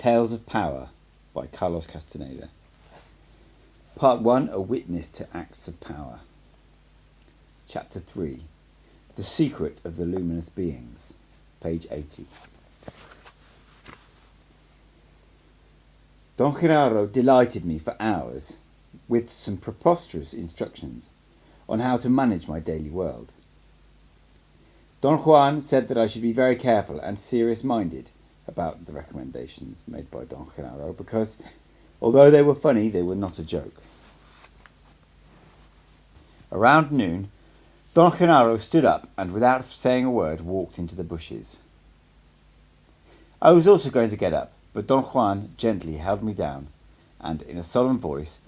Tales of Power by Carlos Castaneda. Part 1, A Witness to Acts of Power. Chapter 3, The Secret of the Luminous Beings, page 80. Don Genaro delighted me for hours with some preposterous instructions on how to manage my daily world. Don Juan said that I should be very careful and serious-minded about the recommendations made by Don Genaro because, although they were funny, they were not a joke. Around noon, Don Genaro stood up and, without saying a word, walked into the bushes. I was also going to get up, but Don Juan gently held me down and, in a solemn voice,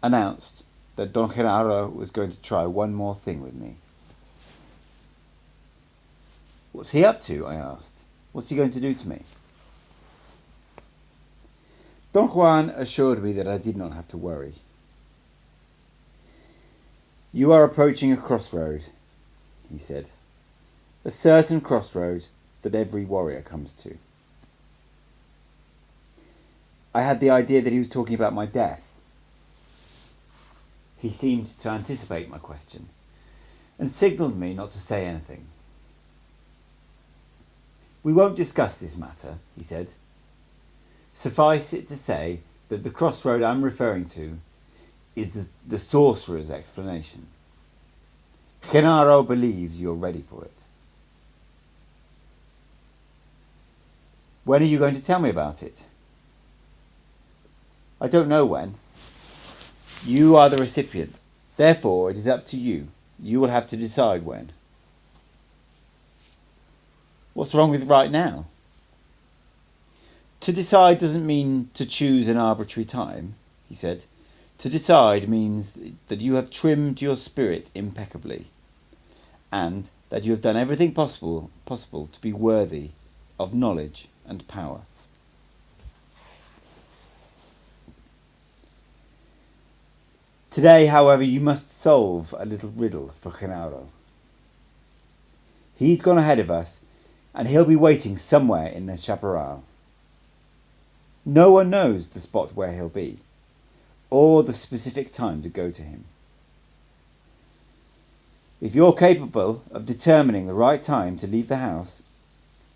announced that Don Genaro was going to try one more thing with me. "What's he up to?" I asked. "What's he going to do to me?" Don Juan assured me that I did not have to worry. "You are approaching a crossroad," he said. "A certain crossroad that every warrior comes to." I had the idea that he was talking about my death. He seemed to anticipate my question and signalled me not to say anything. "We won't discuss this matter," he said. "Suffice it to say that the crossroad I'm referring to is the sorcerer's explanation. Genaro believes you're ready for it." "When are you going to tell me about it?" "I don't know when. You are the recipient. Therefore, it is up to you. You will have to decide when." "What's wrong with right now?" "To decide doesn't mean to choose an arbitrary time," he said. "To decide means that you have trimmed your spirit impeccably, and that you have done everything possible to be worthy of knowledge and power." "Today, however, you must solve a little riddle for Genaro. He's gone ahead of us, and he'll be waiting somewhere in the chaparral. No one knows the spot where he'll be, or the specific time to go to him. If you're capable of determining the right time to leave the house,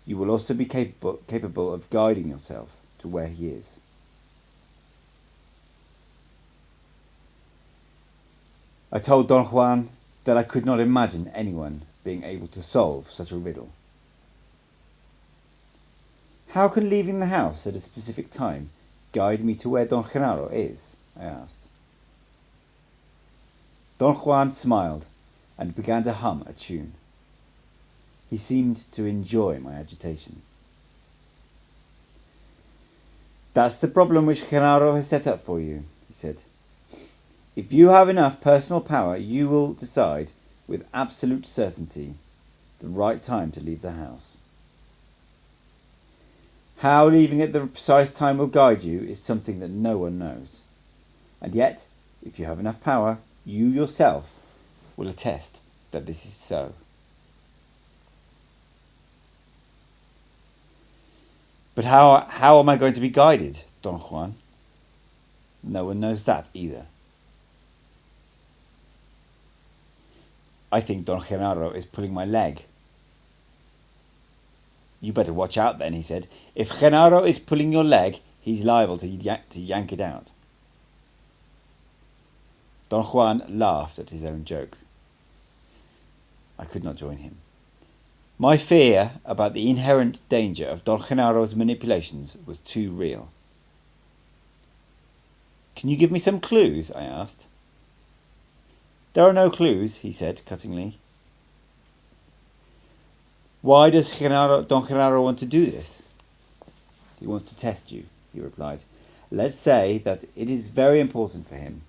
you will also be capable of guiding yourself to where he is." I told Don Juan that I could not imagine anyone being able to solve such a riddle. "How can leaving the house at a specific time guide me to where Don Genaro is?" I asked. Don Juan smiled and began to hum a tune. He seemed to enjoy my agitation. "That's the problem which Genaro has set up for you," he said. "If you have enough personal power, you will decide with absolute certainty the right time to leave the house. How leaving at the precise time will guide you is something that no one knows. And yet, if you have enough power, you yourself will attest that this is so." "But how am I going to be guided, Don Juan?" "No one knows that either." "I think Don Genaro is pulling my leg." "You better watch out then," he said. "If Genaro is pulling your leg, he's liable to yank it out." Don Juan laughed at his own joke. I could not join him. My fear about the inherent danger of Don Genaro's manipulations was too real. "Can you give me some clues?" I asked. "There are no clues," he said cuttingly. "Why does Don Genaro want to do this?" "He wants to test you," he replied. "Let's say that it is very important for him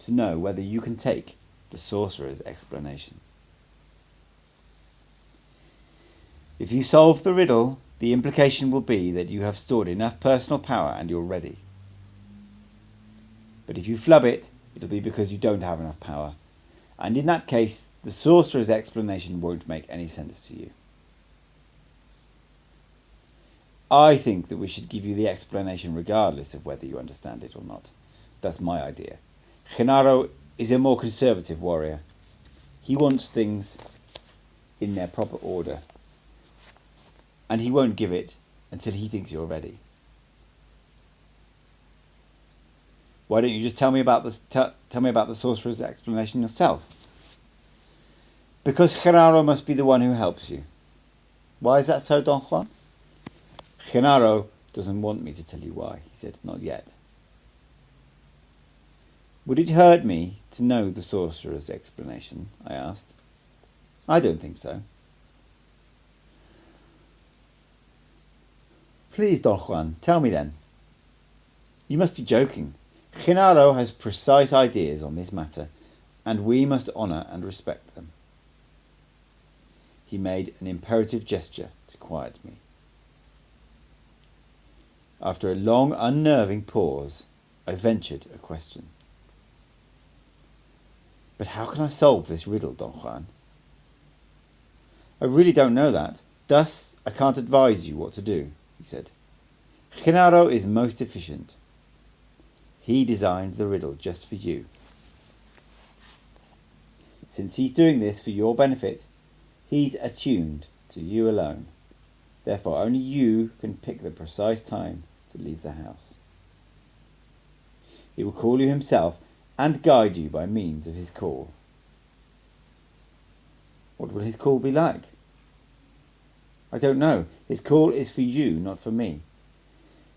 to know whether you can take the sorcerer's explanation. If you solve the riddle, the implication will be that you have stored enough personal power and you're ready. But if you flub it, it'll be because you don't have enough power, and in that case, the sorcerer's explanation won't make any sense to you." I think that we should give you the explanation regardless of whether you understand it or not. That's my idea. Genaro is a more conservative warrior. He wants things in their proper order, and he won't give it until he thinks you're ready. Why don't you just tell me about the sorcerer's explanation yourself? Because Genaro must be the one who helps you. Why is that so, Don Juan? Genaro doesn't want me to tell you why, he said. Not yet. Would it hurt me to know the sorcerer's explanation? I asked. I don't think so. Please, Don Juan, tell me then. You must be joking. Genaro has precise ideas on this matter, and we must honour and respect them. He made an imperative gesture to quiet me. After a long, unnerving pause, I ventured a question. But how can I solve this riddle, Don Juan? I really don't know that. Thus, I can't advise you what to do, he said. Genaro is most efficient. He designed the riddle just for you. Since he's doing this for your benefit, he's attuned to you alone. Therefore, only you can pick the precise time to leave the house. He will call you himself and guide you by means of his call. What will his call be like? I don't know. His call is for you, not for me.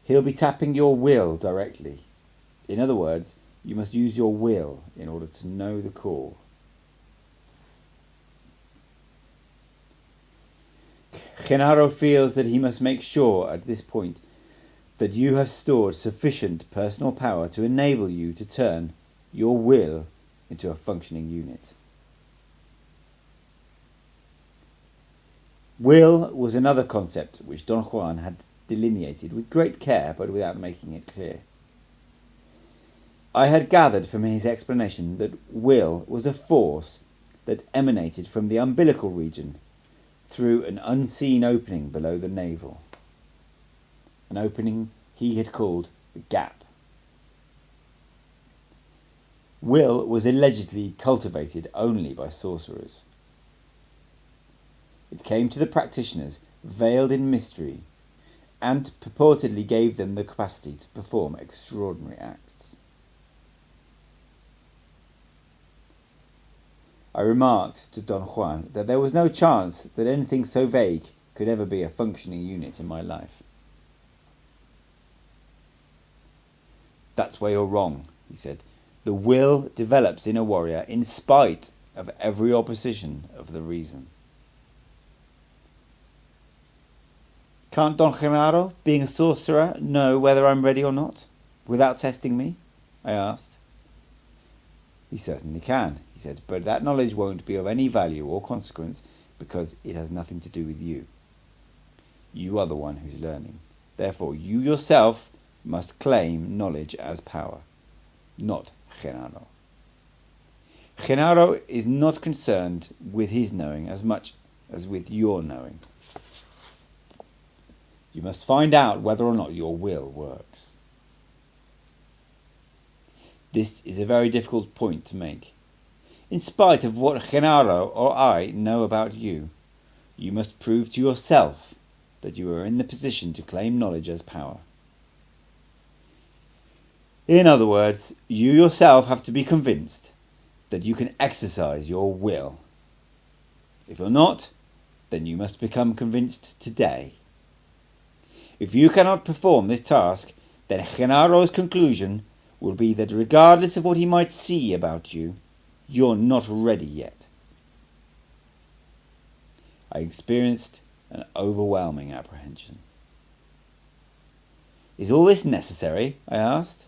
He'll be tapping your will directly. In other words, you must use your will in order to know the call. Genaro feels that he must make sure at this point that you have stored sufficient personal power to enable you to turn your will into a functioning unit. Will was another concept which Don Juan had delineated with great care but without making it clear. I had gathered from his explanation that will was a force that emanated from the umbilical region through an unseen opening below the navel, an opening he had called the gap. Will was allegedly cultivated only by sorcerers. It came to the practitioners veiled in mystery and purportedly gave them the capacity to perform extraordinary acts. I remarked to Don Juan that there was no chance that anything so vague could ever be a functioning unit in my life. That's where you're wrong, he said. The will develops in a warrior in spite of every opposition of the reason. Can't Don Genaro, being a sorcerer, know whether I'm ready or not, without testing me? I asked. He certainly can, he said, but that knowledge won't be of any value or consequence because it has nothing to do with you. You are the one who's learning. Therefore, you yourself must claim knowledge as power, not Genaro. Genaro is not concerned with his knowing as much as with your knowing. You must find out whether or not your will works. This is a very difficult point to make. In spite of what Genaro or I know about you, you must prove to yourself that you are in the position to claim knowledge as power. In other words, you yourself have to be convinced that you can exercise your will. If you're not, then you must become convinced today. If you cannot perform this task, then Genaro's conclusion will be that regardless of what he might see about you, you're not ready yet. I experienced an overwhelming apprehension. Is all this necessary? I asked.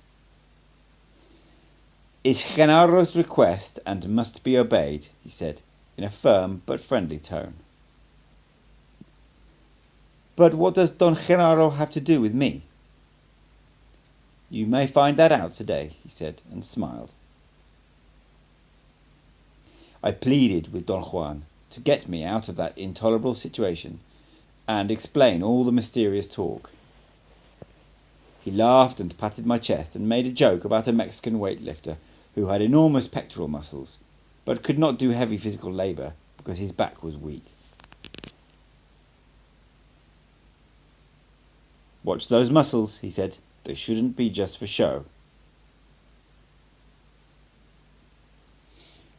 It's Genaro's request and must be obeyed, he said, in a firm but friendly tone. But what does Don Genaro have to do with me? You may find that out today, he said, and smiled. I pleaded with Don Juan to get me out of that intolerable situation and explain all the mysterious talk. He laughed and patted my chest and made a joke about a Mexican weightlifter who had enormous pectoral muscles, but could not do heavy physical labour because his back was weak. "Watch those muscles," he said. "They shouldn't be just for show."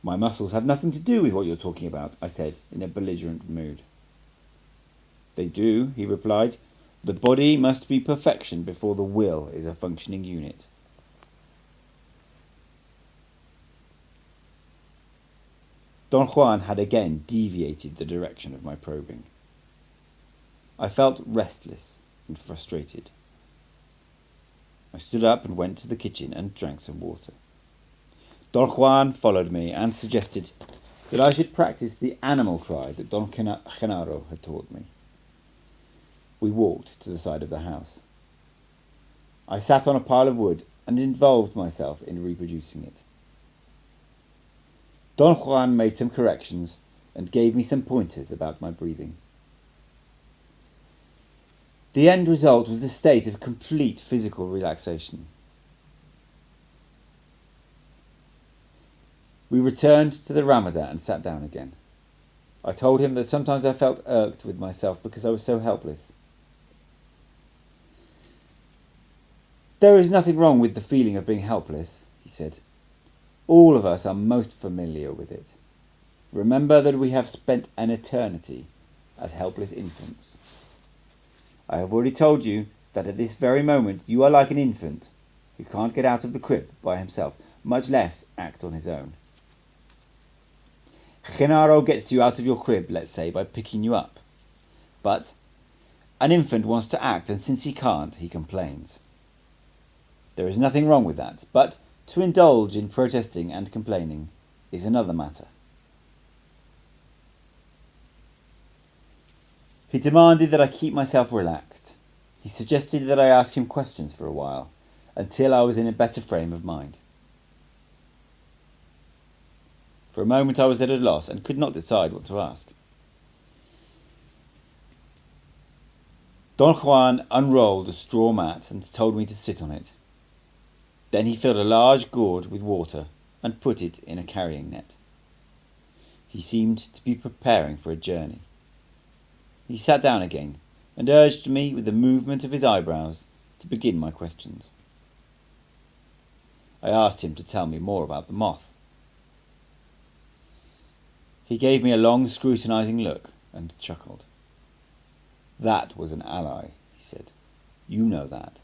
"My muscles have nothing to do with what you're talking about," I said, in a belligerent mood. "They do," he replied. "The body must be perfection before the will is a functioning unit." Don Juan had again deviated the direction of my probing. I felt restless and frustrated. I stood up and went to the kitchen and drank some water. Don Juan followed me and suggested that I should practice the animal cry that Don Genaro had taught me. We walked to the side of the house. I sat on a pile of wood and involved myself in reproducing it. Don Juan made some corrections and gave me some pointers about my breathing. The end result was a state of complete physical relaxation. We returned to the Ramada and sat down again. I told him that sometimes I felt irked with myself because I was so helpless. "There is nothing wrong with the feeling of being helpless," he said. "All of us are most familiar with it. Remember that we have spent an eternity as helpless infants. I have already told you that at this very moment you are like an infant who can't get out of the crib by himself, much less act on his own. Genaro gets you out of your crib, let's say, by picking you up. But an infant wants to act, and since he can't, he complains. There is nothing wrong with that, but to indulge in protesting and complaining is another matter." He demanded that I keep myself relaxed. He suggested that I ask him questions for a while, until I was in a better frame of mind. For a moment I was at a loss and could not decide what to ask. Don Juan unrolled a straw mat and told me to sit on it. Then he filled a large gourd with water and put it in a carrying net. He seemed to be preparing for a journey. He sat down again and urged me with a movement of his eyebrows to begin my questions. I asked him to tell me more about the moth. He gave me a long, scrutinizing look and chuckled. "That was an ally," he said. "You know that."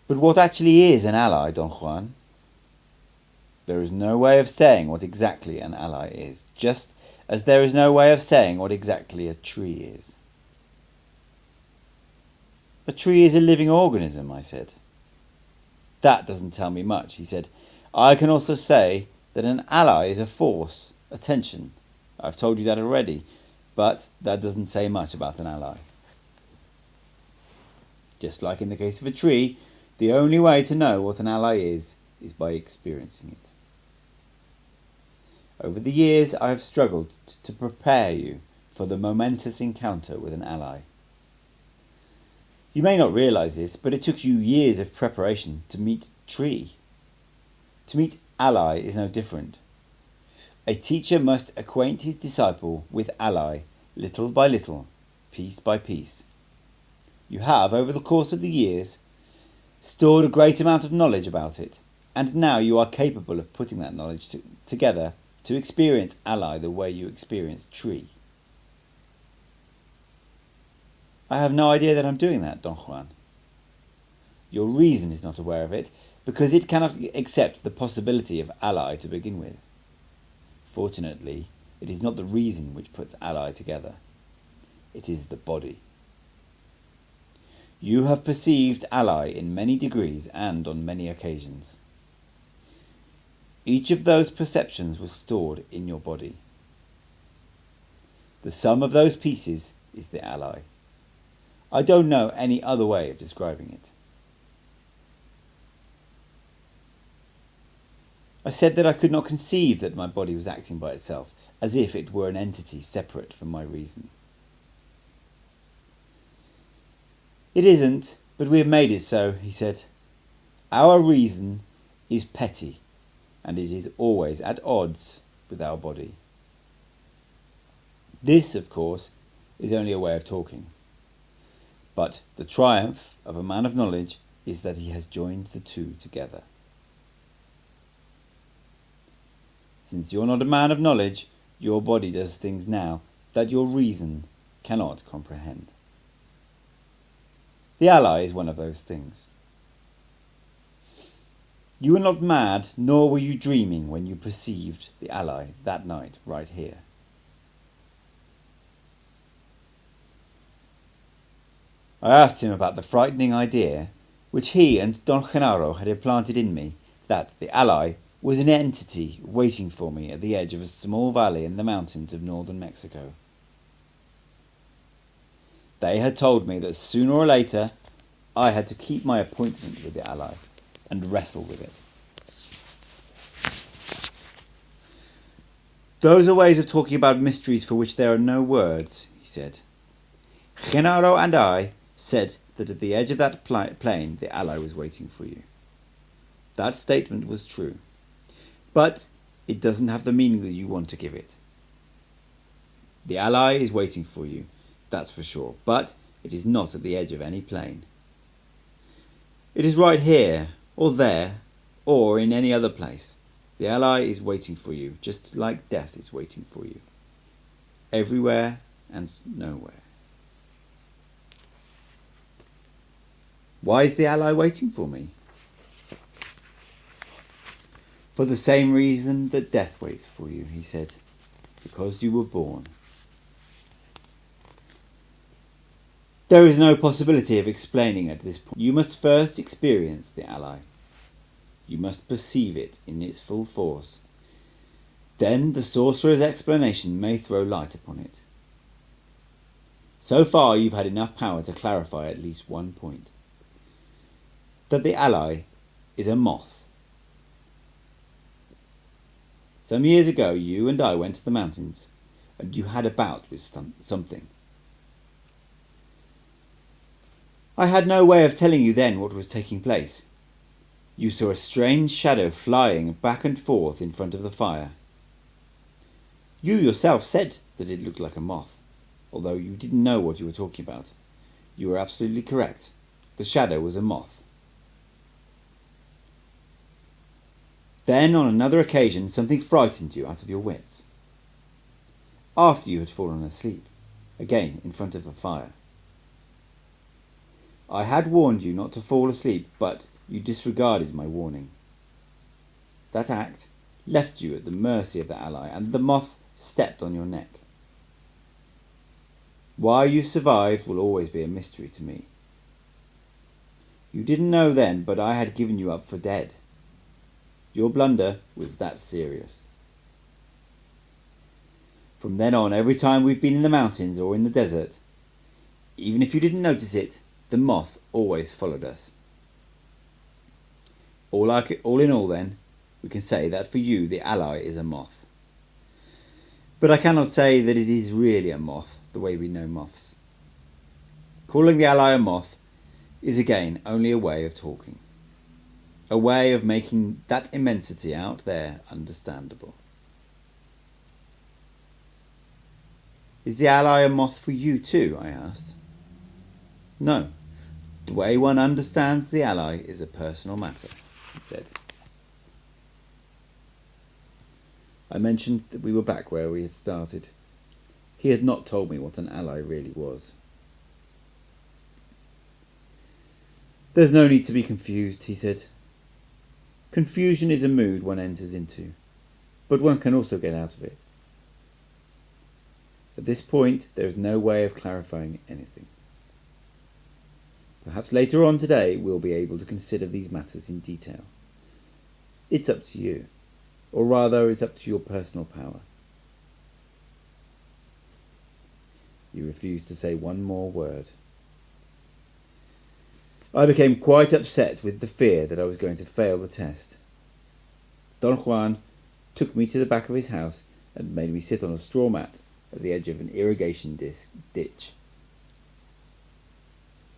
"But what actually is an ally, Don Juan?" "There is no way of saying what exactly an ally is, just as there is no way of saying what exactly a tree is." "A tree is a living organism," I said. "That doesn't tell me much," he said. "I can also say that an ally is a force, a tension. I've told you that already, but that doesn't say much about an ally. Just like in the case of a tree, the only way to know what an ally is by experiencing it. Over the years, I have struggled to prepare you for the momentous encounter with an ally. You may not realize this, but it took you years of preparation to meet tree. To meet ally is no different. A teacher must acquaint his disciple with ally little by little, piece by piece. You have, over the course of the years, stored a great amount of knowledge about it, and now you are capable of putting that knowledge together to experience ally the way you experience tree. I have no idea that I'm doing that, Don Juan. Your reason is not aware of it, because it cannot accept the possibility of ally to begin with. Fortunately, it is not the reason which puts ally together. It is the body. You have perceived ally in many degrees and on many occasions. Each of those perceptions was stored in your body. The sum of those pieces is the ally. I don't know any other way of describing it. I said that I could not conceive that my body was acting by itself, as if it were an entity separate from my reason. It isn't, but we have made it so, he said. Our reason is petty, and it is always at odds with our body. This, of course, is only a way of talking. But the triumph of a man of knowledge is that he has joined the two together. Since you're not a man of knowledge, your body does things now that your reason cannot comprehend. The ally is one of those things. You were not mad, nor were you dreaming when you perceived the ally that night right here. I asked him about the frightening idea which he and Don Genaro had implanted in me, that the ally was an entity waiting for me at the edge of a small valley in the mountains of northern Mexico. They had told me that sooner or later I had to keep my appointment with the ally and wrestle with it. Those are ways of talking about mysteries for which there are no words, he said. Genaro and I said that at the edge of that plain the ally was waiting for you. That statement was true, but it doesn't have the meaning that you want to give it. The ally is waiting for you, that's for sure, but it is not at the edge of any plain. It is right here, or there, or in any other place. The ally is waiting for you, just like death is waiting for you. Everywhere and nowhere. Why is the ally waiting for me? For the same reason that death waits for you, he said. Because you were born. There is no possibility of explaining at this point. You must first experience the ally. You must perceive it in its full force. Then the sorcerer's explanation may throw light upon it. So far you've had enough power to clarify at least one point. That the ally is a moth. Some years ago you and I went to the mountains, and you had a bout with something. I had no way of telling you then what was taking place. You saw a strange shadow flying back and forth in front of the fire. You yourself said that it looked like a moth, although you didn't know what you were talking about. You were absolutely correct. The shadow was a moth. Then, on another occasion, something frightened you out of your wits. After you had fallen asleep, again in front of a fire. I had warned you not to fall asleep, but you disregarded my warning. That act left you at the mercy of the ally, and the moth stepped on your neck. Why you survived will always be a mystery to me. You didn't know then, but I had given you up for dead. Your blunder was that serious. From then on, every time we've been in the mountains or in the desert, even if you didn't notice it, the moth always followed us. All in all then, we can say that for you the ally is a moth. But I cannot say that it is really a moth the way we know moths. Calling the ally a moth is again only a way of talking. A way of making that immensity out there understandable. Is the ally a moth for you too? I asked. No. The way one understands the ally is a personal matter, he said. I mentioned that we were back where we had started. He had not told me what an ally really was. There's no need to be confused, he said. Confusion is a mood one enters into, but one can also get out of it. At this point, there is no way of clarifying anything. Perhaps later on today we'll be able to consider these matters in detail. It's up to you, or rather it's up to your personal power. You refused to say one more word. I became quite upset with the fear that I was going to fail the test. Don Juan took me to the back of his house and made me sit on a straw mat at the edge of an irrigation ditch.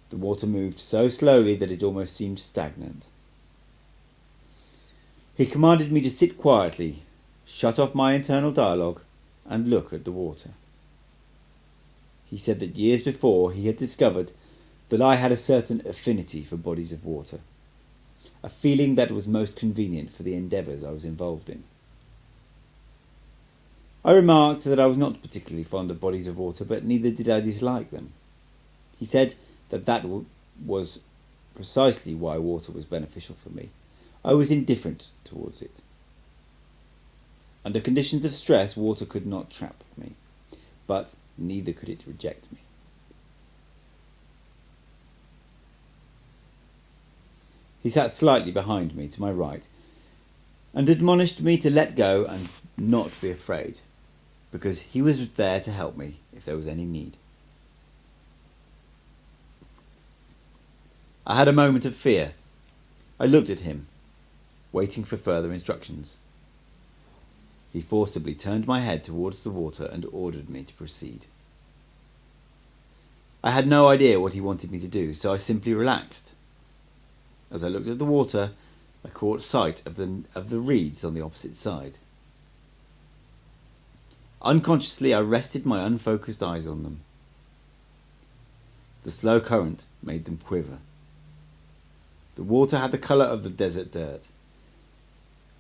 The water moved so slowly that it almost seemed stagnant. He commanded me to sit quietly, shut off my internal dialogue, and look at the water. He said that years before he had discovered that I had a certain affinity for bodies of water, a feeling that was most convenient for the endeavours I was involved in. I remarked that I was not particularly fond of bodies of water, but neither did I dislike them. He said that was precisely why water was beneficial for me. I was indifferent towards it. Under conditions of stress, water could not trap me, but neither could it reject me. He sat slightly behind me, to my right, and admonished me to let go and not be afraid, because he was there to help me if there was any need. I had a moment of fear. I looked at him, waiting for further instructions. He forcibly turned my head towards the water and ordered me to proceed. I had no idea what he wanted me to do, so I simply relaxed. As I looked at the water, I caught sight of the reeds on the opposite side. Unconsciously, I rested my unfocused eyes on them. The slow current made them quiver. The water had the colour of the desert dirt.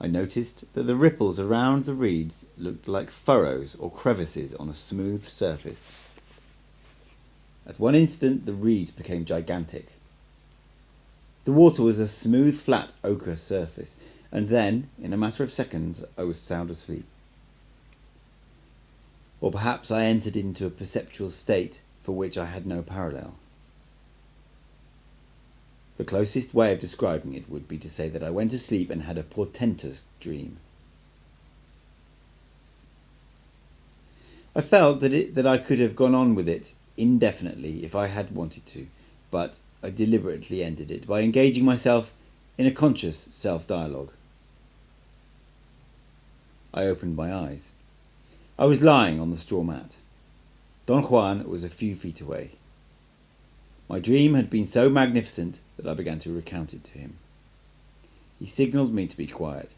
I noticed that the ripples around the reeds looked like furrows or crevices on a smooth surface. At one instant, the reeds became gigantic. The water was a smooth, flat ochre surface, and then, in a matter of seconds, I was sound asleep. Or perhaps I entered into a perceptual state for which I had no parallel. The closest way of describing it would be to say that I went to sleep and had a portentous dream. I felt that I could have gone on with it indefinitely if I had wanted to, but I deliberately ended it by engaging myself in a conscious self-dialogue. I opened my eyes. I was lying on the straw mat. Don Juan was a few feet away. My dream had been so magnificent that I began to recount it to him. He signalled me to be quiet.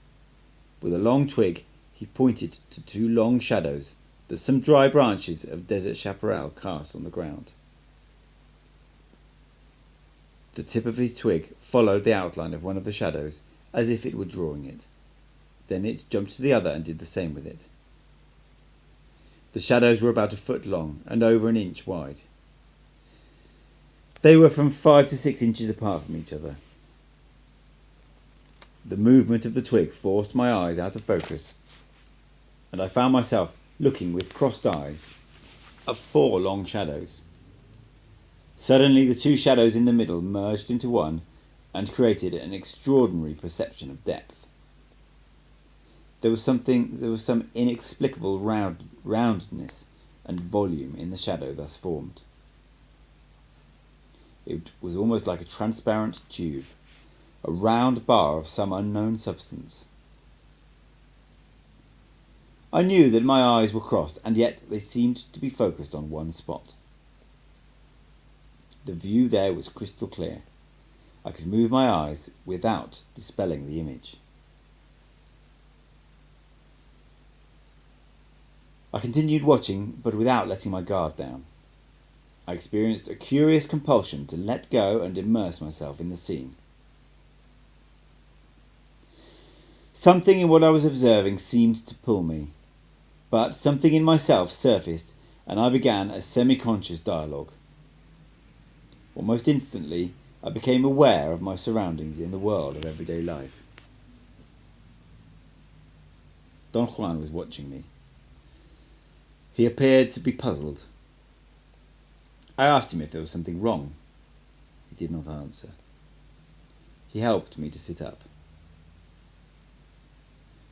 With a long twig, he pointed to two long shadows that some dry branches of desert chaparral cast on the ground. The tip of his twig followed the outline of one of the shadows as if it were drawing it. Then it jumped to the other and did the same with it. The shadows were about a foot long and over an inch wide. They were from 5 to 6 inches apart from each other. The movement of the twig forced my eyes out of focus, and I found myself looking with crossed eyes at 4 long shadows. Suddenly the 2 shadows in the middle merged into one and created an extraordinary perception of depth. There was some inexplicable roundness and volume in the shadow thus formed. It was almost like a transparent tube, a round bar of some unknown substance. I knew that my eyes were crossed, and yet they seemed to be focused on one spot. The view there was crystal clear. I could move my eyes without dispelling the image. I continued watching, but without letting my guard down. I experienced a curious compulsion to let go and immerse myself in the scene. Something in what I was observing seemed to pull me, but something in myself surfaced, and I began a semi-conscious dialogue. Almost instantly, I became aware of my surroundings in the world of everyday life. Don Juan was watching me. He appeared to be puzzled. I asked him if there was something wrong. He did not answer. He helped me to sit up.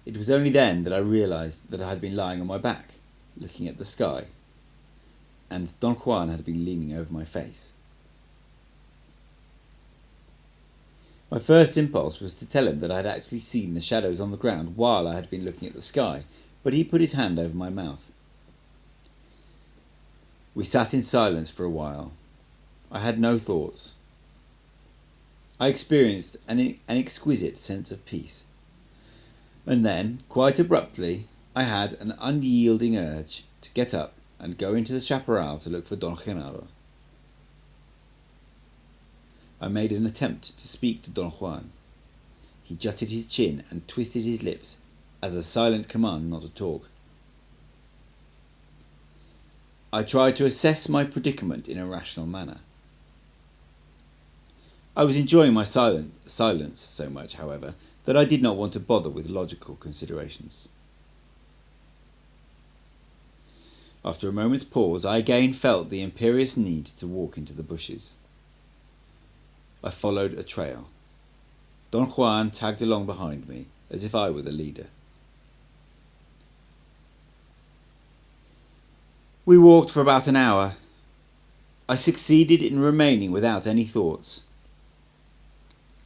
It was only then that I realised that I had been lying on my back, looking at the sky, and Don Juan had been leaning over my face. My first impulse was to tell him that I had actually seen the shadows on the ground while I had been looking at the sky, but he put his hand over my mouth. We sat in silence for a while. I had no thoughts. I experienced an exquisite sense of peace. And then, quite abruptly, I had an unyielding urge to get up and go into the chaparral to look for Don Genaro. I made an attempt to speak to Don Juan. He jutted his chin and twisted his lips as a silent command not to talk. I tried to assess my predicament in a rational manner. I was enjoying my silence so much, however, that I did not want to bother with logical considerations. After a moment's pause, I again felt the imperious need to walk into the bushes. I followed a trail. Don Juan tagged along behind me, as if I were the leader. We walked for about an hour. I succeeded in remaining without any thoughts.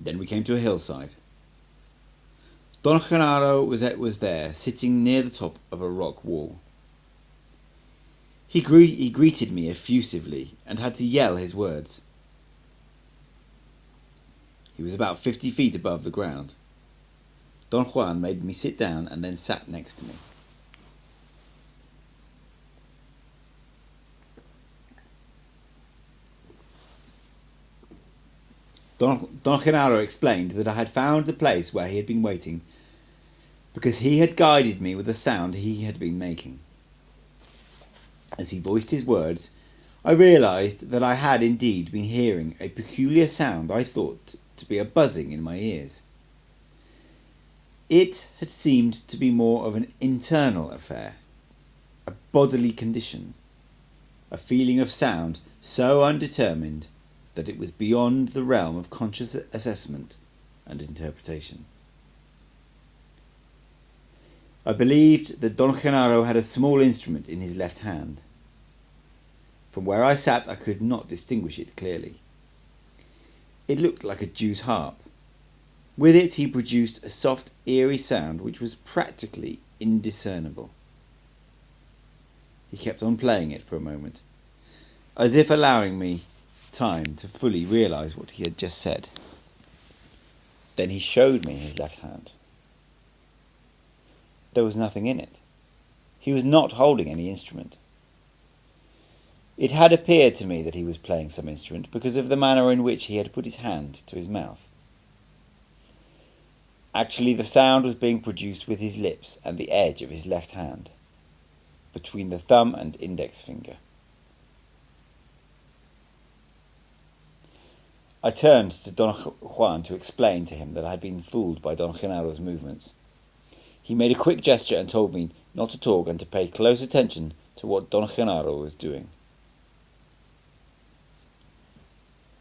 Then we came to a hillside. Don Genaro was there, sitting near the top of a rock wall. He greeted me effusively and had to yell his words. He was about 50 feet above the ground. Don Juan made me sit down and then sat next to me. Don Genaro explained that I had found the place where he had been waiting because he had guided me with the sound he had been making. As he voiced his words, I realized that I had indeed been hearing a peculiar sound I thought to be a buzzing in my ears. It had seemed to be more of an internal affair, a bodily condition, a feeling of sound so undetermined that it was beyond the realm of conscious assessment and interpretation. I believed that Don Genaro had a small instrument in his left hand. From where I sat I could not distinguish it clearly. It looked like a Jew's harp. With it he produced a soft, eerie sound which was practically indiscernible. He kept on playing it for a moment, as if allowing me time to fully realise what he had just said. Then he showed me his left hand. There was nothing in it. He was not holding any instrument. It had appeared to me that he was playing some instrument because of the manner in which he had put his hand to his mouth. Actually, the sound was being produced with his lips and the edge of his left hand, between the thumb and index finger. I turned to Don Juan to explain to him that I had been fooled by Don Genaro's movements. He made a quick gesture and told me not to talk and to pay close attention to what Don Genaro was doing.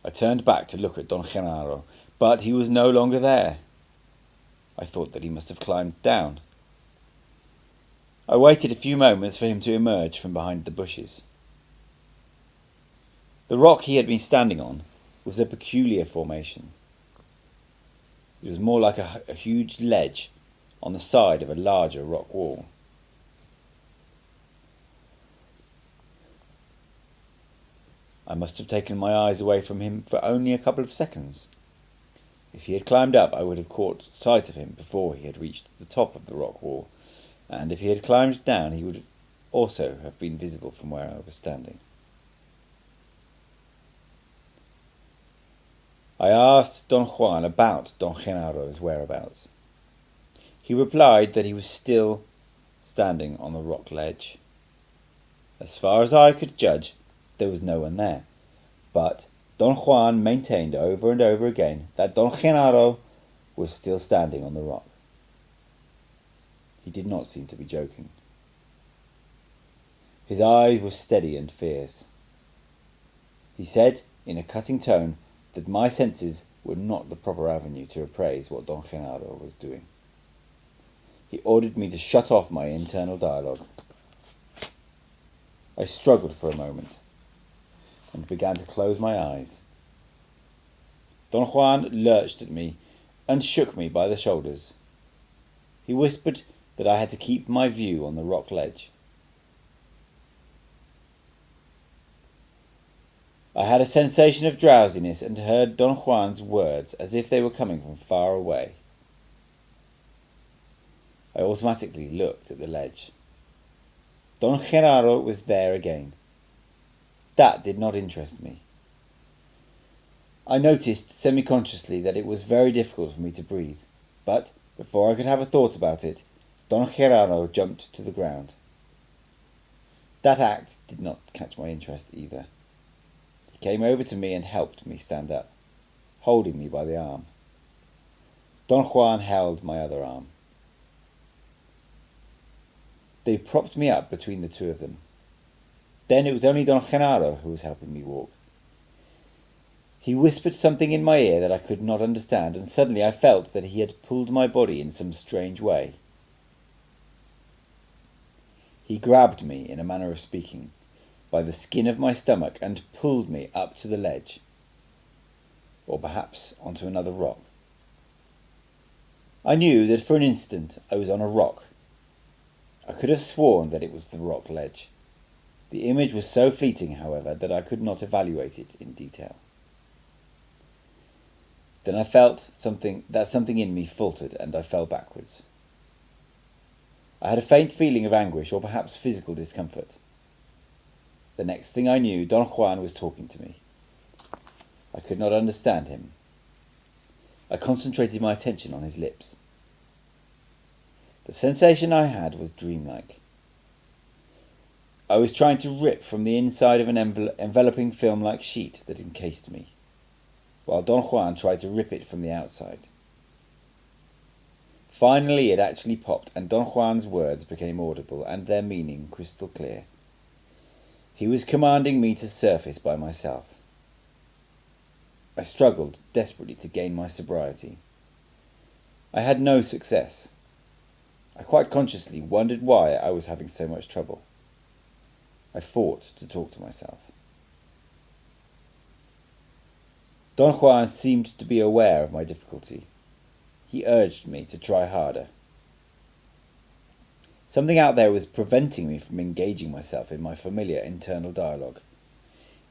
I turned back to look at Don Genaro, but he was no longer there. I thought that he must have climbed down. I waited a few moments for him to emerge from behind the bushes. The rock he had been standing on was a peculiar formation. It was more like a huge ledge on the side of a larger rock wall. I must have taken my eyes away from him for only a couple of seconds. If he had climbed up, I would have caught sight of him before he had reached the top of the rock wall, and if he had climbed down, he would also have been visible from where I was standing. I asked Don Juan about Don Genaro's whereabouts. He replied that he was still standing on the rock ledge. As far as I could judge, there was no one there, but Don Juan maintained over and over again that Don Genaro was still standing on the rock. He did not seem to be joking. His eyes were steady and fierce. He said, in a cutting tone, that my senses were not the proper avenue to appraise what Don Genaro was doing. He ordered me to shut off my internal dialogue. I struggled for a moment and began to close my eyes. Don Juan lurched at me and shook me by the shoulders. He whispered that I had to keep my view on the rock ledge. I had a sensation of drowsiness and heard Don Juan's words as if they were coming from far away. I automatically looked at the ledge. Don Genaro was there again. That did not interest me. I noticed semi-consciously that it was very difficult for me to breathe, but before I could have a thought about it, Don Genaro jumped to the ground. That act did not catch my interest either. He came over to me and helped me stand up, holding me by the arm. Don Juan held my other arm. They propped me up between the two of them. Then it was only Don Genaro who was helping me walk. He whispered something in my ear that I could not understand, and suddenly I felt that he had pulled my body in some strange way. He grabbed me, in a manner of speaking, by the skin of my stomach and pulled me up to the ledge, or perhaps onto another rock. I knew that for an instant I was on a rock. I could have sworn that it was the rock ledge. The image was so fleeting, however, that I could not evaluate it in detail. Then I felt something in me faltered, and I fell backwards. I had a faint feeling of anguish, or perhaps physical discomfort. The next thing I knew, Don Juan was talking to me. I could not understand him. I concentrated my attention on his lips. The sensation I had was dreamlike. I was trying to rip from the inside of an enveloping film-like sheet that encased me, while Don Juan tried to rip it from the outside. Finally it actually popped, and Don Juan's words became audible and their meaning crystal clear. He was commanding me to surface by myself. I struggled desperately to gain my sobriety. I had no success. I quite consciously wondered why I was having so much trouble. I fought to talk to myself. Don Juan seemed to be aware of my difficulty. He urged me to try harder. Something out there was preventing me from engaging myself in my familiar internal dialogue.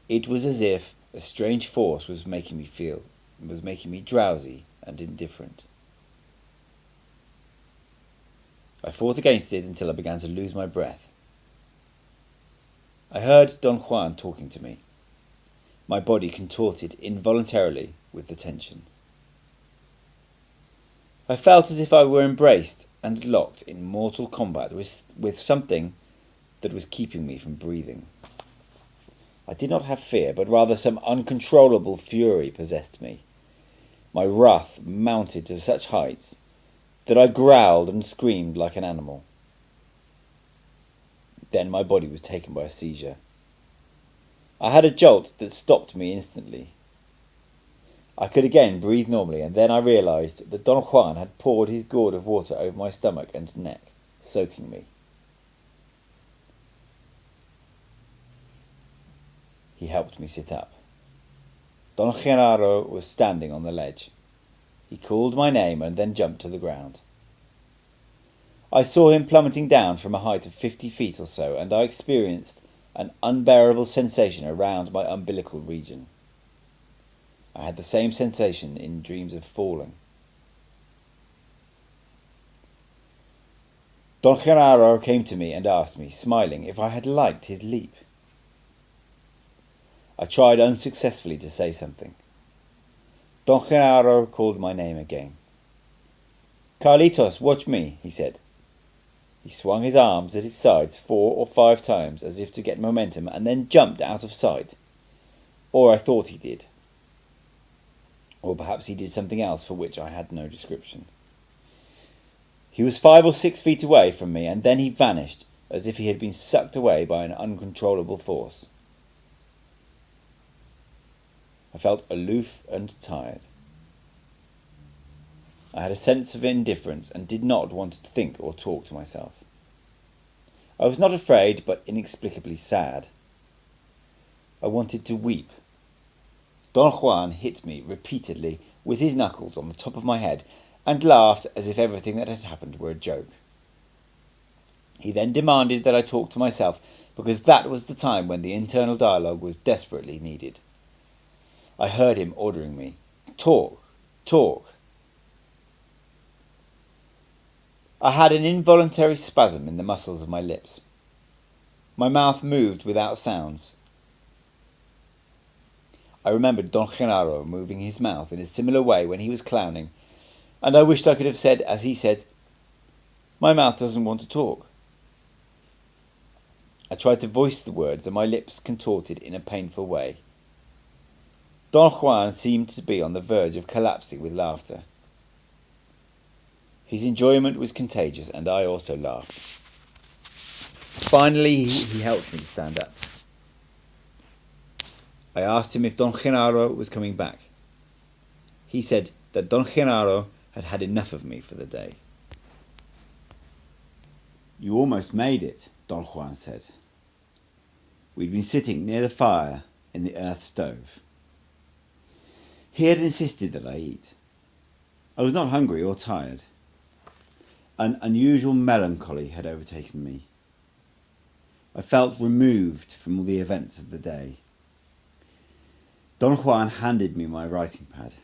It was as if a strange force was making me drowsy and indifferent. I fought against it until I began to lose my breath. I heard Don Juan talking to me. My body contorted involuntarily with the tension. I felt as if I were embraced and locked in mortal combat with something that was keeping me from breathing. I did not have fear, but rather some uncontrollable fury possessed me. My wrath mounted to such heights that I growled and screamed like an animal. Then my body was taken by a seizure. I had a jolt that stopped me instantly. I could again breathe normally, and then I realized that Don Juan had poured his gourd of water over my stomach and neck, soaking me. He helped me sit up. Don Genaro was standing on the ledge. He called my name and then jumped to the ground. I saw him plummeting down from a height of 50 feet or so, and I experienced an unbearable sensation around my umbilical region. I had the same sensation in dreams of falling. Don Genaro came to me and asked me, smiling, if I had liked his leap. I tried unsuccessfully to say something. Don Genaro called my name again. "Carlitos, watch me," he said. He swung his arms at his sides 4 or 5 times as if to get momentum, and then jumped out of sight. Or I thought he did. Or perhaps he did something else for which I had no description. He was 5 or 6 feet away from me, and then he vanished as if he had been sucked away by an uncontrollable force. I felt aloof and tired. I had a sense of indifference and did not want to think or talk to myself. I was not afraid, but inexplicably sad. I wanted to weep. Don Juan hit me repeatedly with his knuckles on the top of my head and laughed as if everything that had happened were a joke. He then demanded that I talk to myself, because that was the time when the internal dialogue was desperately needed. I heard him ordering me, "Talk, talk." I had an involuntary spasm in the muscles of my lips. My mouth moved without sounds. I remembered Don Genaro moving his mouth in a similar way when he was clowning, and I wished I could have said, as he said, "My mouth doesn't want to talk." I tried to voice the words, and my lips contorted in a painful way. Don Juan seemed to be on the verge of collapsing with laughter. His enjoyment was contagious, and I also laughed. Finally, he helped me to stand up. I asked him if Don Genaro was coming back. He said that Don Genaro had had enough of me for the day. "You almost made it," Don Juan said. We'd been sitting near the fire in the earth stove. He had insisted that I eat. I was not hungry or tired. An unusual melancholy had overtaken me. I felt removed from all the events of the day. Don Juan handed me my writing pad.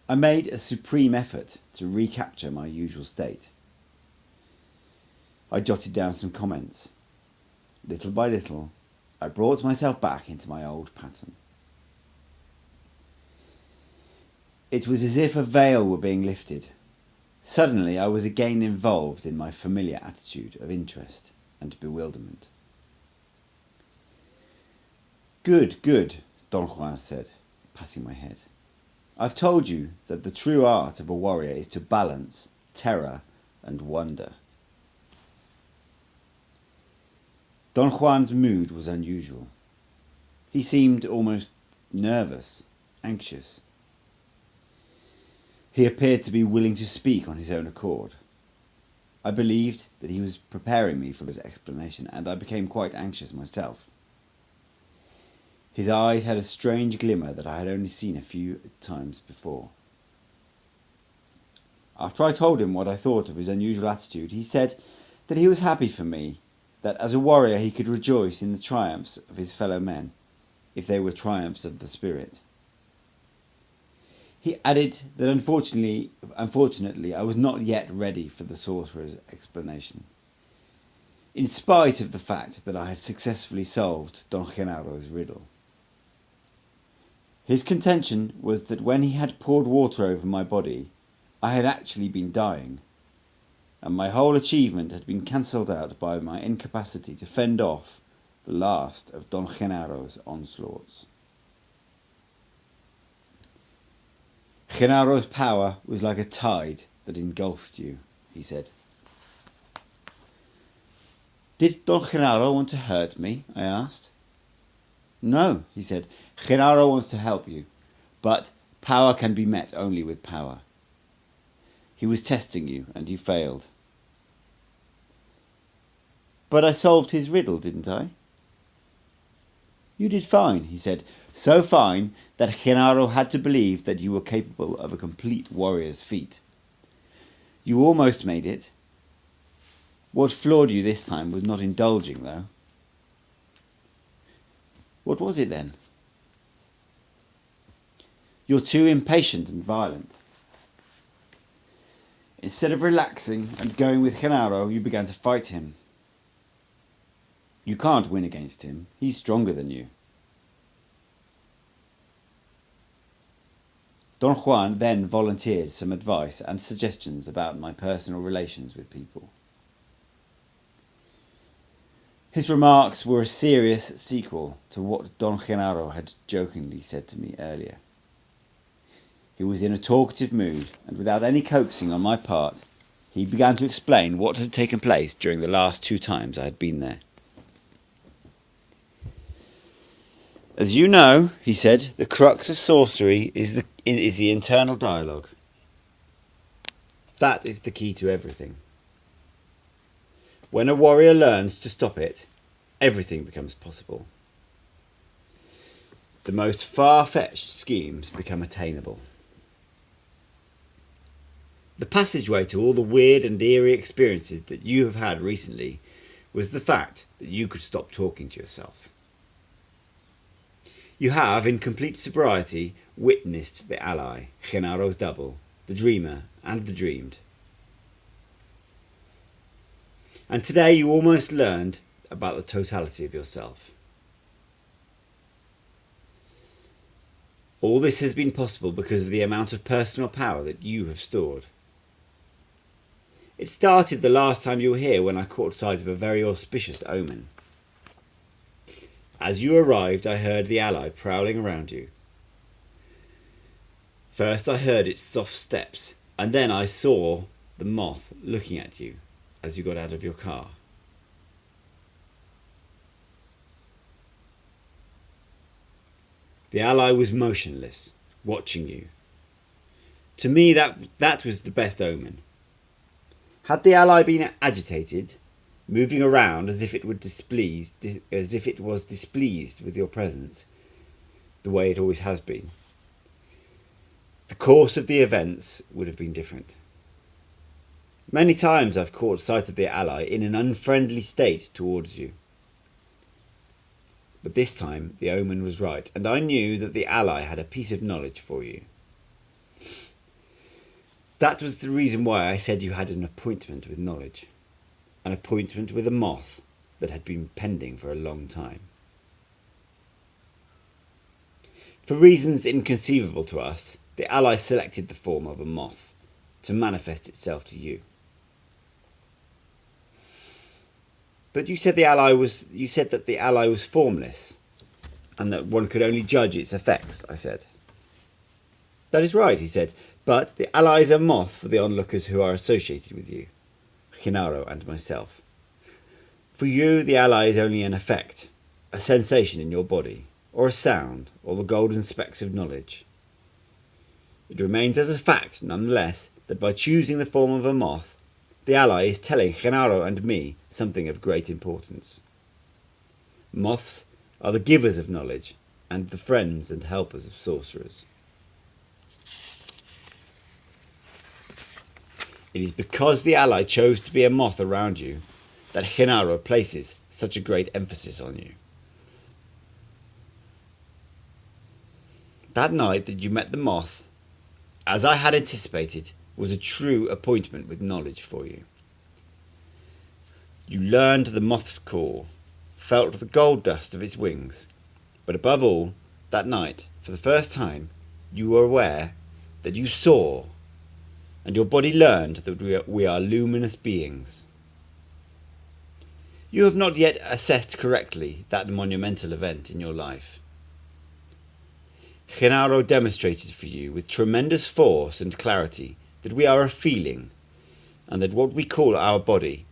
I made a supreme effort to recapture my usual state. I jotted down some comments. Little by little, I brought myself back into my old pattern. It was as if a veil were being lifted. Suddenly I was again involved in my familiar attitude of interest and bewilderment. "Good, good," Don Juan said, patting my head. "I've told you that the true art of a warrior is to balance terror and wonder." Don Juan's mood was unusual. He seemed almost nervous, anxious. He appeared to be willing to speak on his own accord. I believed that he was preparing me for his explanation, and I became quite anxious myself. His eyes had a strange glimmer that I had only seen a few times before. After I told him what I thought of his unusual attitude, he said that he was happy for me, that as a warrior he could rejoice in the triumphs of his fellow men, if they were triumphs of the spirit. He added that unfortunately I was not yet ready for the sorcerer's explanation, in spite of the fact that I had successfully solved Don Genaro's riddle. His contention was that when he had poured water over my body, I had actually been dying, and my whole achievement had been cancelled out by my incapacity to fend off the last of Don Genaro's onslaughts. "Genaro's power was like a tide that engulfed you," he said. "Did Don Genaro want to hurt me?" I asked. "No," he said. "Genaro wants to help you, but power can be met only with power. He was testing you, and you failed." "But I solved his riddle, didn't I?" "You did fine," he said. "So fine that Genaro had to believe that you were capable of a complete warrior's feat. You almost made it. What floored you this time was not indulging, though." "What was it then?" "You're too impatient and violent. Instead of relaxing and going with Genaro, you began to fight him. You can't win against him. He's stronger than you." Don Juan then volunteered some advice and suggestions about my personal relations with people. His remarks were a serious sequel to what Don Genaro had jokingly said to me earlier. He was in a talkative mood, and without any coaxing on my part, he began to explain what had taken place during the last 2 times I had been there. "As you know," he said, "the crux of sorcery is the internal dialogue. That is the key to everything. When a warrior learns to stop it, everything becomes possible. The most far-fetched schemes become attainable. The passageway to all the weird and eerie experiences that you have had recently was the fact that you could stop talking to yourself. You have, in complete sobriety, witnessed the ally, Genaro's double, the dreamer, and the dreamed. And today you almost learned about the totality of yourself. All this has been possible because of the amount of personal power that you have stored. It started the last time you were here when I caught sight of a very auspicious omen. As you arrived, I heard the ally prowling around you. First I heard its soft steps, and then I saw the moth looking at you as you got out of your car. The ally was motionless, watching you. To me, that was the best omen. Had the ally been agitated, moving around as if it was displeased with your presence, the way it always has been, the course of the events would have been different. Many times I've caught sight of the ally in an unfriendly state towards you. But this time the omen was right, and I knew that the ally had a piece of knowledge for you. That was the reason why I said you had an appointment with knowledge, an appointment with a moth that had been pending for a long time. For reasons inconceivable to us, the ally selected the form of a moth to manifest itself to you. But you said that the ally was formless, and that one could only judge its effects, I said. That is right, he said, but the ally is a moth for the onlookers who are associated with you, Genaro and myself. For you, the ally is only an effect, a sensation in your body, or a sound, or the golden specks of knowledge. It remains as a fact, nonetheless, that by choosing the form of a moth, the ally is telling Genaro and me something of great importance. Moths are the givers of knowledge and the friends and helpers of sorcerers. It is because the ally chose to be a moth around you that Genaro places such a great emphasis on you. That night that you met the moth, as I had anticipated, was a true appointment with knowledge for you. You learned the moth's call, felt the gold dust of its wings, but above all, that night, for the first time, you were aware that you saw, and your body learned that we are luminous beings. You have not yet assessed correctly that monumental event in your life. Genaro demonstrated for you with tremendous force and clarity that we are a feeling, and that what we call our body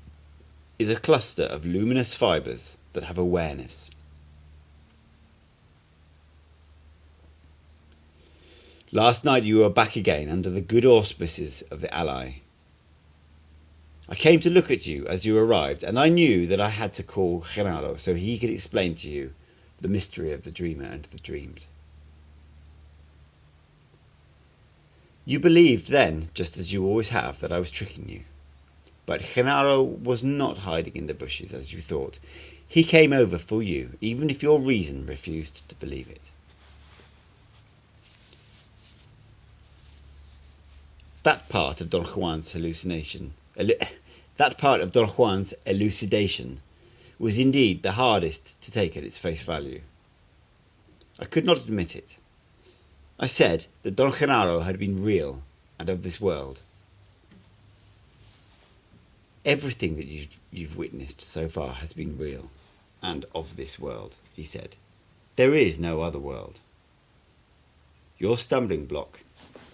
is a cluster of luminous fibres that have awareness. Last night you were back again under the good auspices of the ally. I came to look at you as you arrived, and I knew that I had to call Genaro so he could explain to you the mystery of the dreamer and the dreamed. You believed then, just as you always have, that I was tricking you. But Genaro was not hiding in the bushes as you thought. He came over for you, even if your reason refused to believe it. That part of Don Juan's elucidation was indeed the hardest to take at its face value. I could not admit it. I said that Don Genaro had been real and of this world. Everything that you've witnessed so far has been real and of this world, he said. There is no other world. Your stumbling block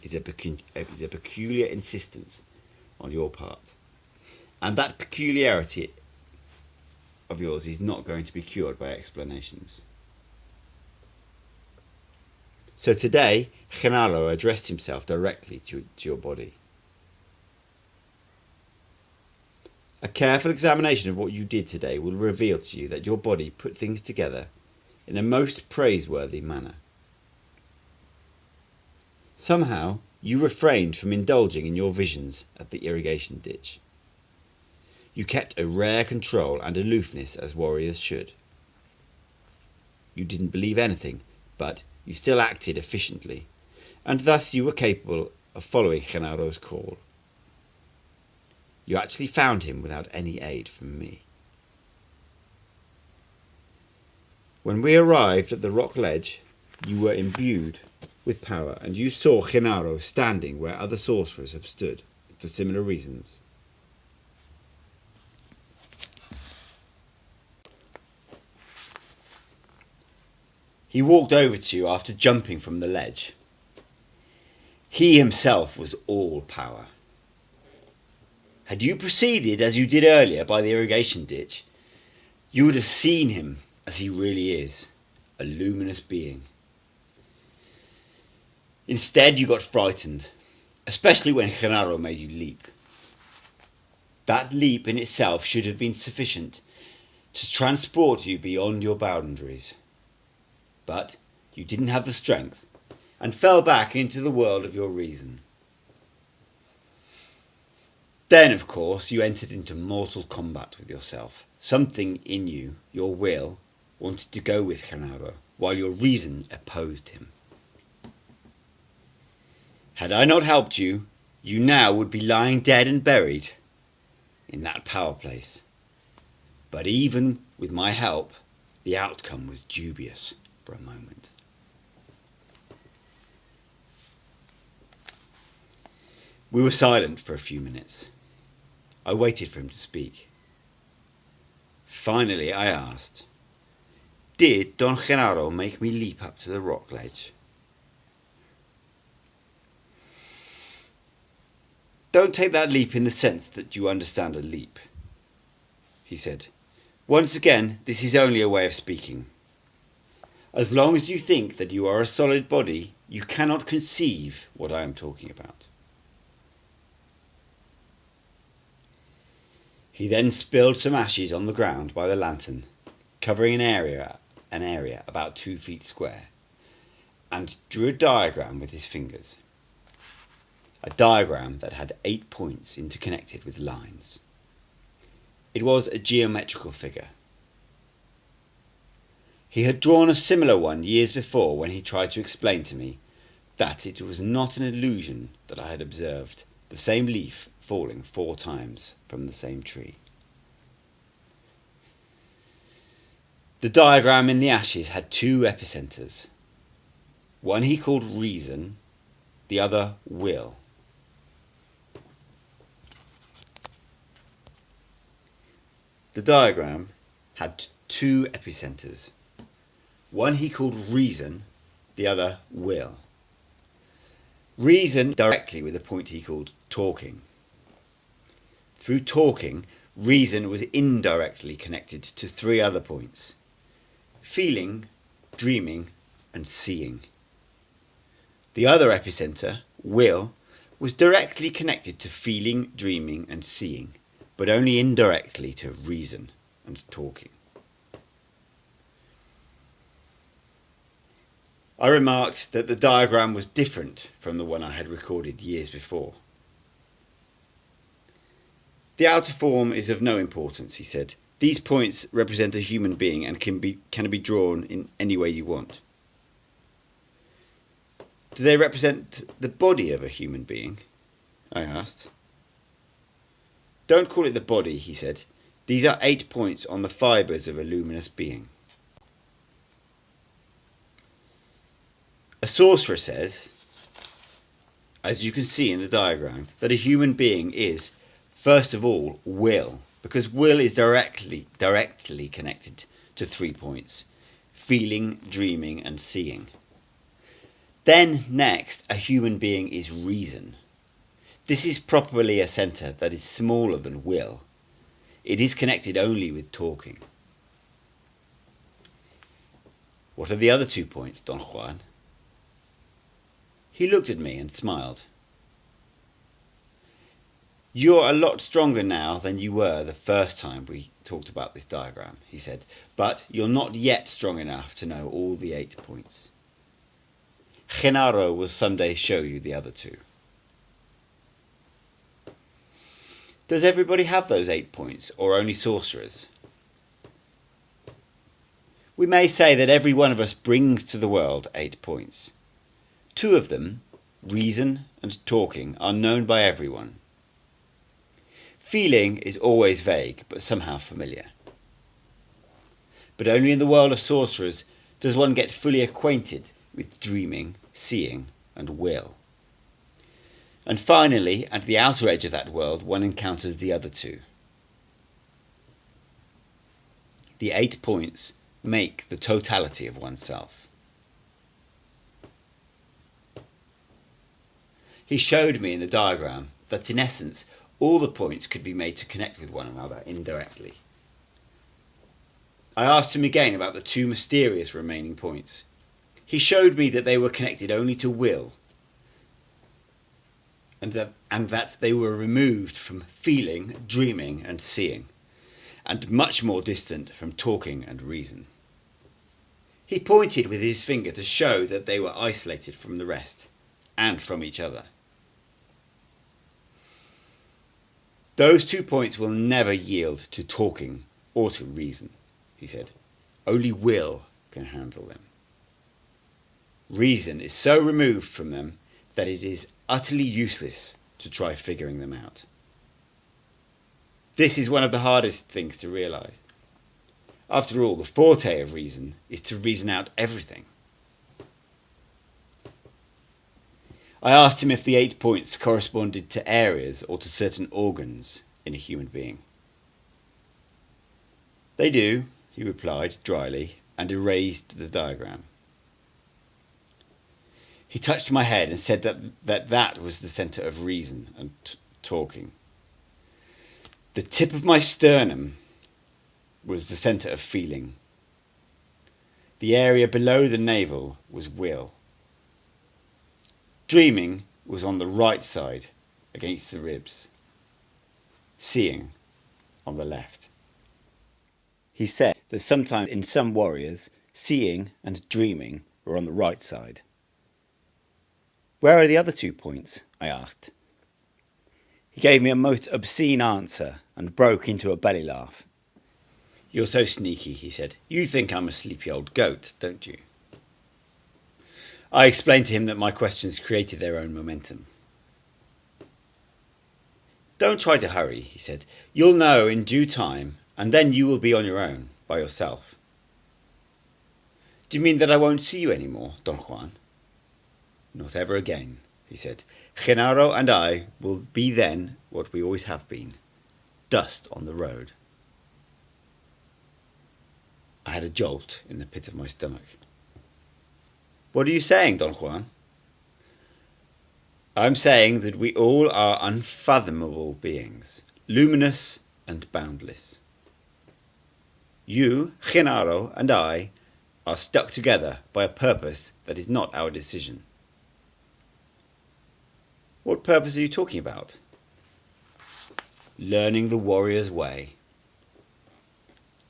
is a peculiar insistence on your part, and that peculiarity of yours is not going to be cured by explanations. So today, Genaro addressed himself directly to your body. A careful examination of what you did today will reveal to you that your body put things together in a most praiseworthy manner. Somehow, you refrained from indulging in your visions at the irrigation ditch. You kept a rare control and aloofness as warriors should. You didn't believe anything, but you still acted efficiently, and thus you were capable of following Genaro's call. You actually found him without any aid from me. When we arrived at the rock ledge, you were imbued with power, and you saw Genaro standing where other sorcerers have stood for similar reasons. He walked over to you after jumping from the ledge. He himself was all power. Had you proceeded as you did earlier by the irrigation ditch, you would have seen him as he really is, a luminous being. Instead, you got frightened, especially when Genaro made you leap. That leap in itself should have been sufficient to transport you beyond your boundaries. But you didn't have the strength and fell back into the world of your reason. Then, of course, you entered into mortal combat with yourself. Something in you, your will, wanted to go with Genaro, while your reason opposed him. Had I not helped you, you now would be lying dead and buried in that power place. But even with my help, the outcome was dubious for a moment. We were silent for a few minutes. I waited for him to speak. Finally, I asked, "Did Don Genaro make me leap up to the rock ledge?" "Don't take that leap in the sense that you understand a leap," he said. "Once again, this is only a way of speaking. As long as you think that you are a solid body, you cannot conceive what I am talking about." He then spilled some ashes on the ground by the lantern, covering an area about 2 feet square, and drew a diagram with his fingers. A diagram that had 8 points interconnected with lines. It was a geometrical figure. He had drawn a similar one years before when he tried to explain to me that it was not an illusion that I had observed the same leaf falling 4 times from the same tree. The diagram in the ashes had 2 epicenters. One he called reason, the other will. The diagram had 2 epicenters. One he called reason, the other will. Reason directly with a point he called talking. Through talking, reason was indirectly connected to 3 other points: feeling, dreaming, and seeing. The other epicenter, will, was directly connected to feeling, dreaming, and seeing, but only indirectly to reason and talking. I remarked that the diagram was different from the one I had recorded years before. "The outer form is of no importance," he said. "These points represent a human being and can be drawn in any way you want." "Do they represent the body of a human being?" I asked. "Don't call it the body," he said. "These are 8 points on the fibres of a luminous being." A sorcerer says, as you can see in the diagram, that a human being is, first of all, will, because will is directly connected to 3 points: feeling, dreaming, and seeing. Then, next, a human being is reason. This is properly a centre that is smaller than will. It is connected only with talking. "What are the other 2 points, Don Juan?" He looked at me and smiled. "You're a lot stronger now than you were the first time we talked about this diagram," he said, "but you're not yet strong enough to know all the 8 points. Genaro will someday show you the other 2. "Does everybody have those 8 points, or only sorcerers?" We may say that every one of us brings to the world 8 points. 2 of them, reason and talking, are known by everyone. Feeling is always vague, but somehow familiar. But only in the world of sorcerers does one get fully acquainted with dreaming, seeing, and will. And finally, at the outer edge of that world, one encounters the other 2. The 8 points make the totality of oneself. He showed me in the diagram that in essence all the points could be made to connect with one another indirectly. I asked him again about the 2 mysterious remaining points. He showed me that they were connected only to will, and that they were removed from feeling, dreaming and seeing, and much more distant from talking and reason. He pointed with his finger to show that they were isolated from the rest, and from each other. Those 2 points will never yield to talking or to reason, he said. Only will can handle them. Reason is so removed from them that it is utterly useless to try figuring them out. This is one of the hardest things to realise. After all, the forte of reason is to reason out everything. I asked him if the 8 points corresponded to areas or to certain organs in a human being. They do, he replied dryly, and erased the diagram. He touched my head and said that was the centre of reason and talking. The tip of my sternum was the centre of feeling. The area below the navel was will. Dreaming was on the right side, against the ribs. Seeing on the left. He said that sometimes in some warriors, seeing and dreaming were on the right side. Where are the other 2 points? I asked. He gave me a most obscene answer and broke into a belly laugh. You're so sneaky, he said. You think I'm a sleepy old goat, don't you? I explained to him that my questions created their own momentum. Don't try to hurry, he said. You'll know in due time, and then you will be on your own, by yourself. Do you mean that I won't see you any more, Don Juan? Not ever again, he said. Genaro and I will be then what we always have been, dust on the road. I had a jolt in the pit of my stomach. What are you saying, Don Juan? I'm saying that we all are unfathomable beings, luminous and boundless. You, Genaro, and I are stuck together by a purpose that is not our decision. What purpose are you talking about? Learning the warrior's way.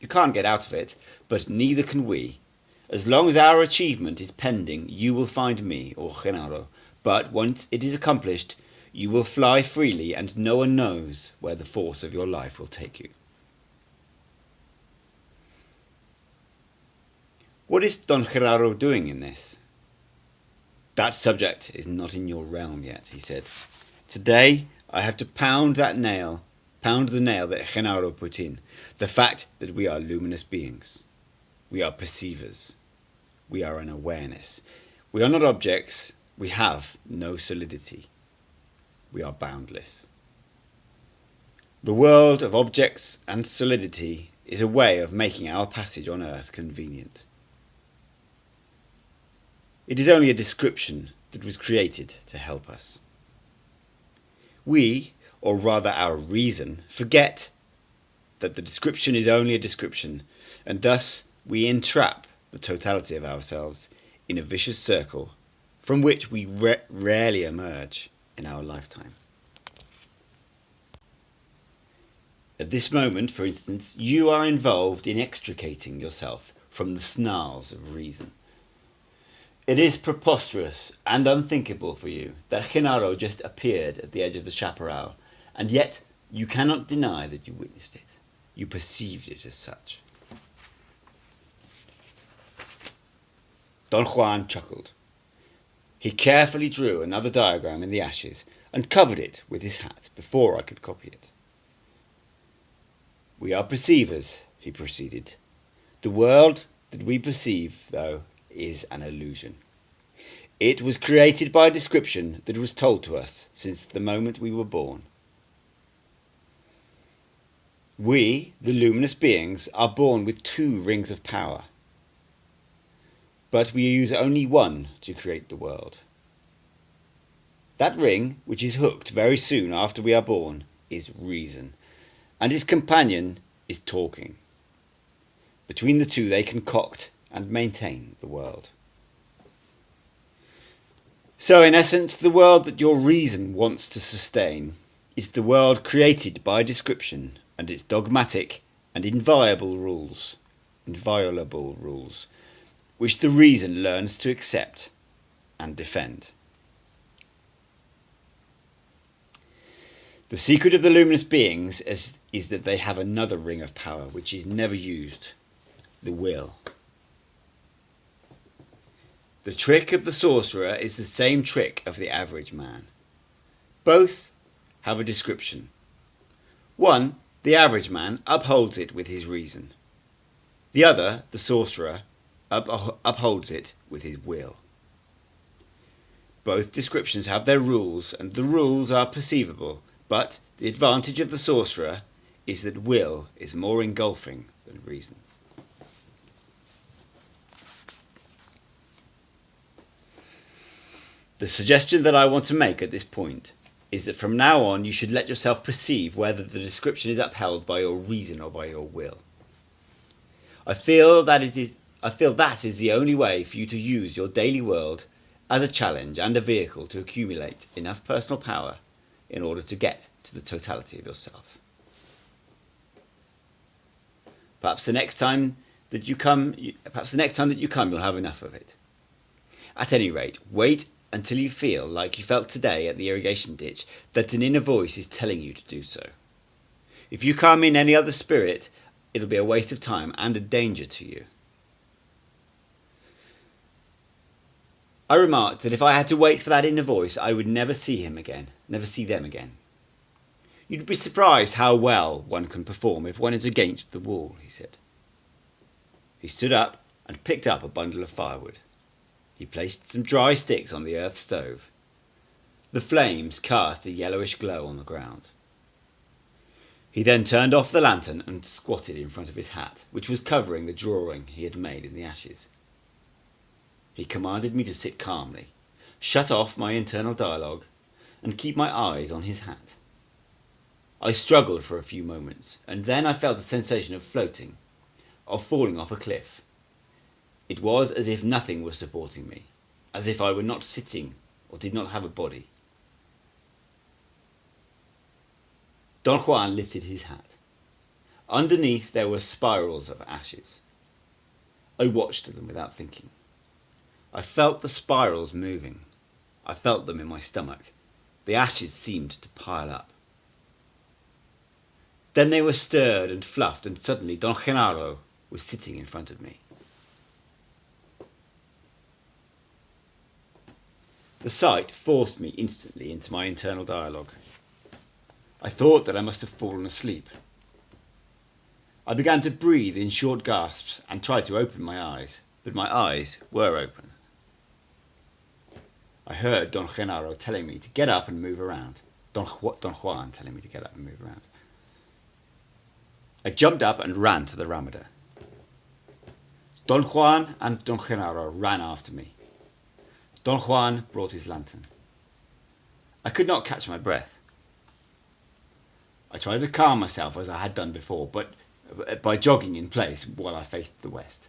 You can't get out of it, but neither can we. As long as our achievement is pending, you will find me, or Genaro, but once it is accomplished, you will fly freely and no one knows where the force of your life will take you. What is Don Genaro doing in this? That subject is not in your realm yet, he said. Today I have to pound the nail that Genaro put in, the fact that we are luminous beings. We are perceivers. We are an awareness. We are not objects. We have no solidity. We are boundless. The world of objects and solidity is a way of making our passage on earth convenient. It is only a description that was created to help us. We, or rather our reason, forget that the description is only a description, and thus we entrap the totality of ourselves in a vicious circle from which we rarely emerge in our lifetime. At this moment, for instance, you are involved in extricating yourself from the snarls of reason. It is preposterous and unthinkable for you that Genaro just appeared at the edge of the chaparral, and yet you cannot deny that you witnessed it. You perceived it as such. Don Juan chuckled. He carefully drew another diagram in the ashes and covered it with his hat before I could copy it. We are perceivers, he proceeded. The world that we perceive, though, is an illusion. It was created by a description that was told to us since the moment we were born. We, the luminous beings, are born with 2 rings of power, but we use only one to create the world. That ring, which is hooked very soon after we are born, is reason, and its companion is talking. Between the 2 they concoct and maintain the world. So in essence, the world that your reason wants to sustain is the world created by description and its dogmatic and inviolable rules, which the reason learns to accept and defend. The secret of the luminous beings is that they have another ring of power which is never used, the will. The trick of the sorcerer is the same trick of the average man. Both have a description. One, the average man, upholds it with his reason. The other, the sorcerer, upholds it with his will. Both descriptions have their rules, and the rules are perceivable, but the advantage of the sorcerer is that will is more engulfing than reason. The suggestion that I want to make at this point is that from now on you should let yourself perceive whether the description is upheld by your reason or by your will. I feel that is the only way for you to use your daily world as a challenge and a vehicle to accumulate enough personal power in order to get to the totality of yourself. Perhaps the next time that you come, you'll have enough of it. At any rate, wait until you feel like you felt today at the irrigation ditch, that an inner voice is telling you to do so. If you come in any other spirit, it'll be a waste of time and a danger to you. I remarked that if I had to wait for that inner voice, I would never see them again. You'd be surprised how well one can perform if one is against the wall, he said. He stood up and picked up a bundle of firewood. He placed some dry sticks on the earth stove. The flames cast a yellowish glow on the ground. He then turned off the lantern and squatted in front of his hat, which was covering the drawing he had made in the ashes. He commanded me to sit calmly, shut off my internal dialogue, and keep my eyes on his hat. I struggled for a few moments, and then I felt a sensation of floating, of falling off a cliff. It was as if nothing was supporting me, as if I were not sitting or did not have a body. Don Juan lifted his hat. Underneath there were spirals of ashes. I watched them without thinking. I felt the spirals moving. I felt them in my stomach. The ashes seemed to pile up. Then they were stirred and fluffed, and suddenly Don Genaro was sitting in front of me. The sight forced me instantly into my internal dialogue. I thought that I must have fallen asleep. I began to breathe in short gasps and tried to open my eyes, but my eyes were open. I heard Don Genaro telling me to get up and move around. Don Juan telling me to get up and move around. I jumped up and ran to the Ramada. Don Juan and Don Genaro ran after me. Don Juan brought his lantern. I could not catch my breath. I tried to calm myself as I had done before, but by jogging in place while I faced the west.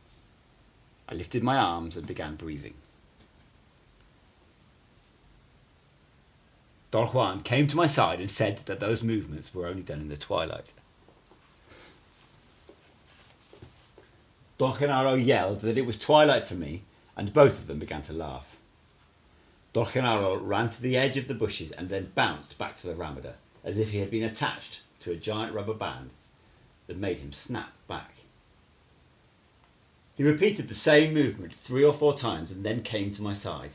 I lifted my arms and began breathing. Don Juan came to my side and said that those movements were only done in the twilight. Don Genaro yelled that it was twilight for me, and both of them began to laugh. Don Genaro ran to the edge of the bushes and then bounced back to the Ramada, as if he had been attached to a giant rubber band that made him snap back. He repeated the same movement 3 or 4 times and then came to my side.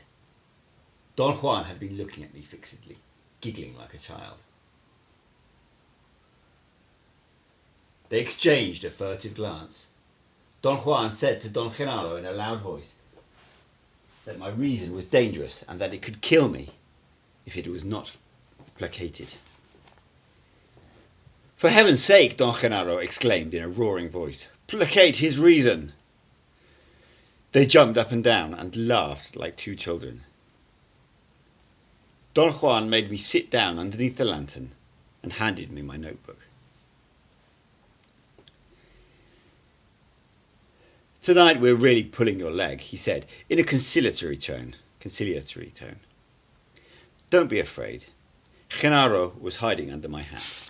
Don Juan had been looking at me fixedly, giggling like a child. They exchanged a furtive glance. Don Juan said to Don Genaro in a loud voice that my reason was dangerous and that it could kill me if it was not placated. "For heaven's sake," Don Genaro exclaimed in a roaring voice, "placate his reason!" They jumped up and down and laughed like 2 children. Don Juan made me sit down underneath the lantern and handed me my notebook. "Tonight we're really pulling your leg," he said in a conciliatory tone. "Don't be afraid. Genaro was hiding under my hat."